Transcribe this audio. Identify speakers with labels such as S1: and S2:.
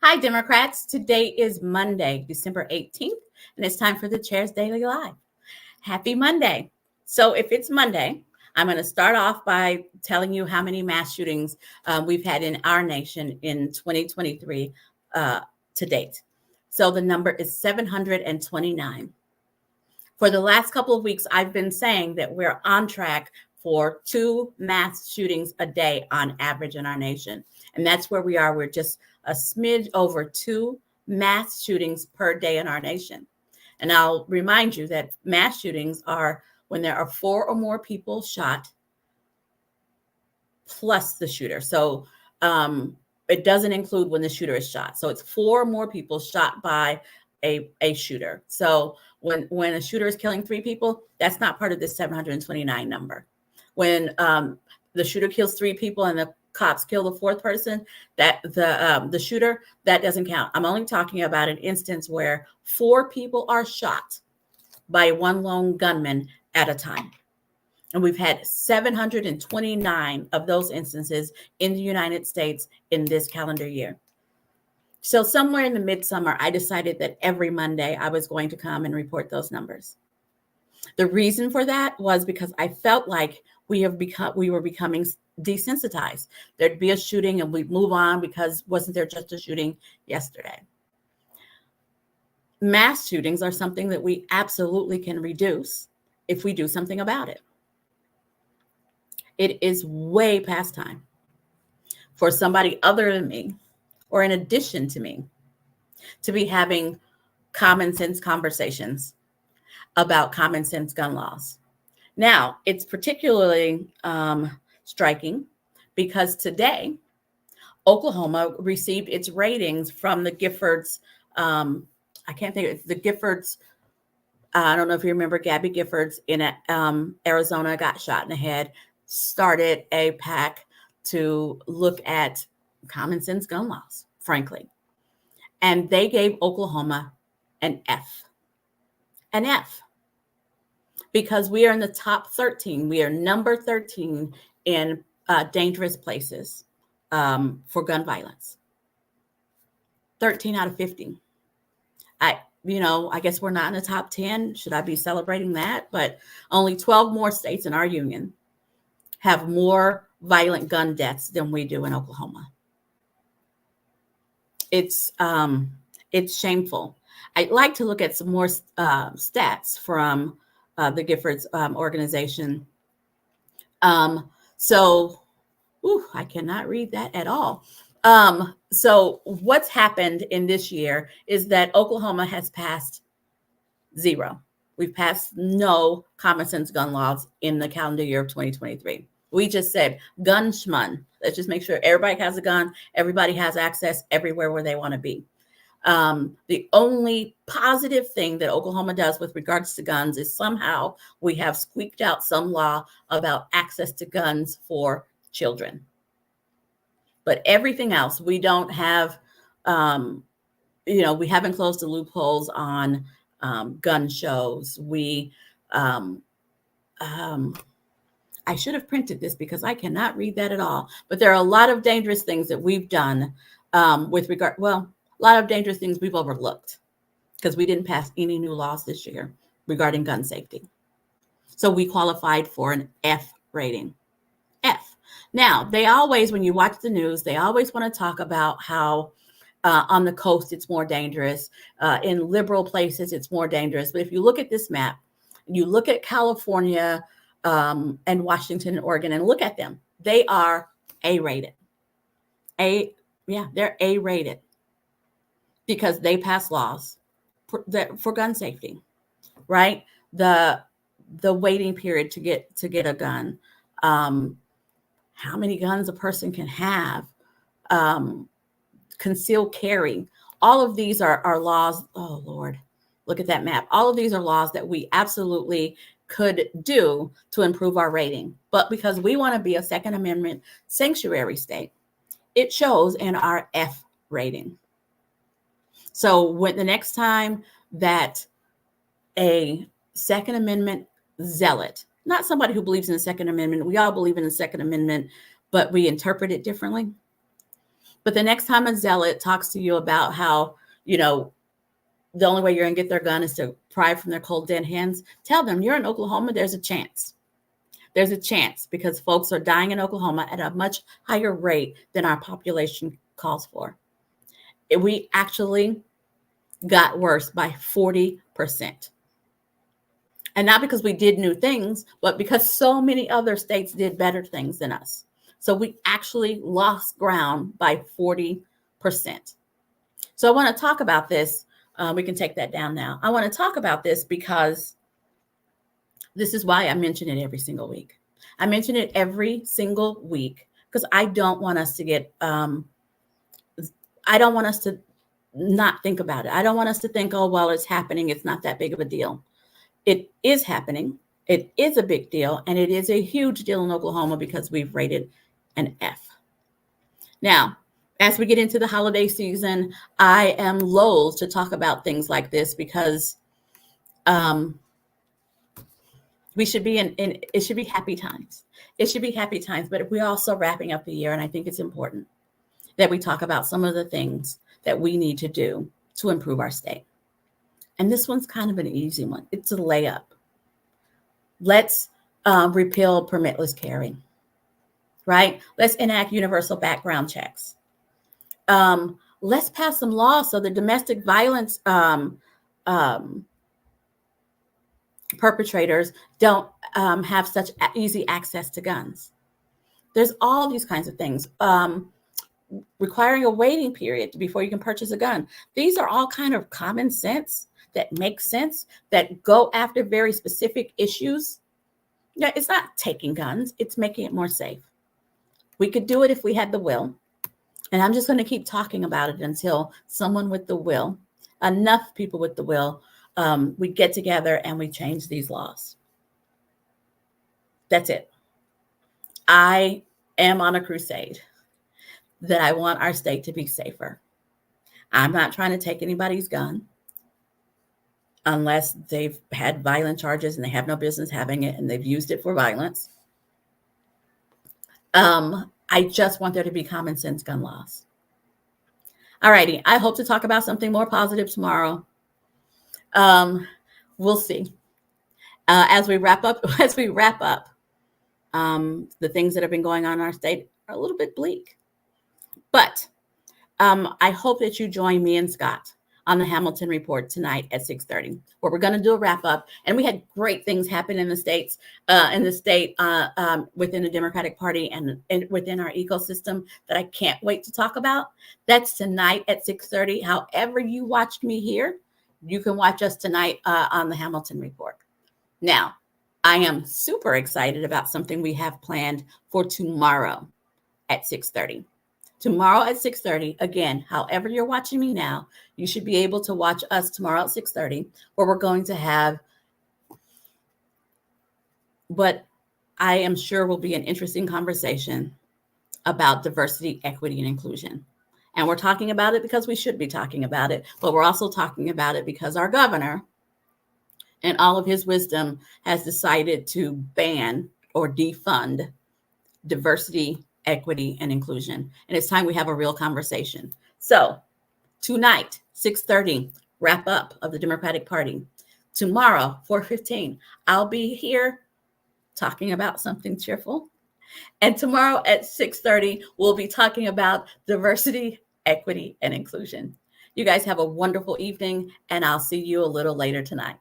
S1: Hi, Democrats. Today is Monday, December 18th, and it's time for the Chair's Daily Live. Happy Monday. So if it's Monday, I'm going to start off by telling you how many mass shootings we've had in our nation in 2023 to date. So the number is 729. For the last couple of weeks, I've been saying that we're on track for 2 mass shootings a day on average in our nation. And that's where we are. We're just a smidge over 2 mass shootings per day in our nation. And I'll remind you that mass shootings are when there are 4 or more people shot plus the shooter. So it doesn't include when the shooter is shot. So it's 4 or more people shot by a shooter. So when a shooter is killing 3 people, that's not part of this 729 number. When the shooter kills 3 people and the cops kill the 4th person, that the shooter, that doesn't count. I'm only talking about an instance where 4 people are shot by one lone gunman at a time. And we've had 729 of those instances in the United States in this calendar year. So somewhere in the midsummer, I decided that every Monday I was going to come and report those numbers. The reason for that was because I felt like we were becoming desensitized. There'd be a shooting and we'd move on because wasn't there just a shooting yesterday? Mass shootings are something that we absolutely can reduce if we do something about it. It is way past time for somebody other than me, or in addition to me, to be having common sense conversations about common sense gun laws. Now, it's particularly striking because today, Oklahoma received its ratings from the Giffords. I can't think of it, the Giffords. I don't know if you remember Gabby Giffords in Arizona, got shot in the head, started a PAC to look at common sense gun laws, frankly. And they gave Oklahoma an F. An F. Because we are in the top 13. We are number 13 in dangerous places for gun violence. 13 out of 50. I guess we're not in the top 10. Should I be celebrating that? But only 12 more states in our union have more violent gun deaths than we do in Oklahoma. It's shameful. I'd like to look at some more stats from the Giffords organization. I cannot read that at all. So what's happened in this year is that Oklahoma has passed 0. We've passed no common sense gun laws in the calendar year of 2023. We just said gun schmun. Let's just make sure everybody has a gun. Everybody has access everywhere where they want to be. The only positive thing that Oklahoma does with regards to guns is somehow we have squeaked out some law about access to guns for children. But everything else, we don't have, we haven't closed the loopholes on gun shows. I should have printed this because I cannot read that at all. But there are a lot of dangerous things that we've done a lot of dangerous things we've overlooked because we didn't pass any new laws this year regarding gun safety. So we qualified for an F rating. F. Now, they always, when you watch the news, they always want to talk about how on the coast it's more dangerous. In liberal places, it's more dangerous. But if you look at this map, you look at California and Washington and Oregon and look at them, they are A-rated. They're A-rated because they pass laws for gun safety, right? The waiting period to get a gun, how many guns a person can have, concealed carry. All of these are laws. Oh, Lord, look at that map. All of these are laws that we absolutely could do to improve our rating. But because we want to be a Second Amendment sanctuary state, it shows in our F rating. So when the next time that a Second Amendment zealot, not somebody who believes in the Second Amendment, we all believe in the Second Amendment, but we interpret it differently. But the next time a zealot talks to you about how, the only way you're going to get their gun is to pry from their cold, dead hands, tell them you're in Oklahoma. There's a chance. There's a chance because folks are dying in Oklahoma at a much higher rate than our population calls for. We actually got worse by 40%. And not because we did new things, but because so many other states did better things than us. So we actually lost ground by 40%. So I want to talk about this. We can take that down now. I want to talk about this because this is why I mention it every single week. I mention it every single week because I don't want us to get, I don't want us to not think about it. I don't want us to think, oh, well, it's happening. It's not that big of a deal. It is happening. It is a big deal. And it is a huge deal in Oklahoma because we've rated an F. Now, as we get into the holiday season, I am loath to talk about things like this because we should be it should be happy times. It should be happy times, but we're also wrapping up the year. And I think it's important that we talk about some of the things that we need to do to improve our state. And this one's kind of an easy one. It's a layup. Let's repeal permitless carry, right? Let's enact universal background checks. Let's pass some laws so the domestic violence perpetrators don't have such easy access to guns. There's all these kinds of things. Requiring a waiting period before you can purchase a gun. These are all kind of common sense that make sense, that go after very specific issues. Yeah, it's not taking guns, it's making it more safe. We could do it if we had the will. And I'm just going to keep talking about it until someone with the will, enough people with the will, we get together and we change these laws. That's it. I am on a crusade that I want our state to be safer. I'm not trying to take anybody's gun unless they've had violent charges and they have no business having it and they've used it for violence. I just want there to be common sense gun laws. All righty. I hope to talk about something more positive tomorrow. We'll see. As we wrap up, the things that have been going on in our state are a little bit bleak. But I hope that you join me and Scott on the Hamilton Report tonight at 6:30, where we're going to do a wrap up. And we had great things happen in the state, within the Democratic Party and within our ecosystem that I can't wait to talk about. That's tonight at 6:30. However you watched me here, you can watch us tonight on the Hamilton Report. Now, I am super excited about something we have planned for tomorrow at 6:30. Tomorrow at 6:30, again, however you're watching me now, you should be able to watch us tomorrow at 6:30, where we're going to have what I am sure will be an interesting conversation about diversity, equity, and inclusion. And we're talking about it because we should be talking about it, but we're also talking about it because our governor, in all of his wisdom, has decided to ban or defund diversity, equity, and inclusion. And it's time we have a real conversation. So tonight, 6:30, wrap up of the Democratic Party. Tomorrow, 4:15, I'll be here talking about something cheerful. And tomorrow at 6:30, we'll be talking about diversity, equity, and inclusion. You guys have a wonderful evening, and I'll see you a little later tonight.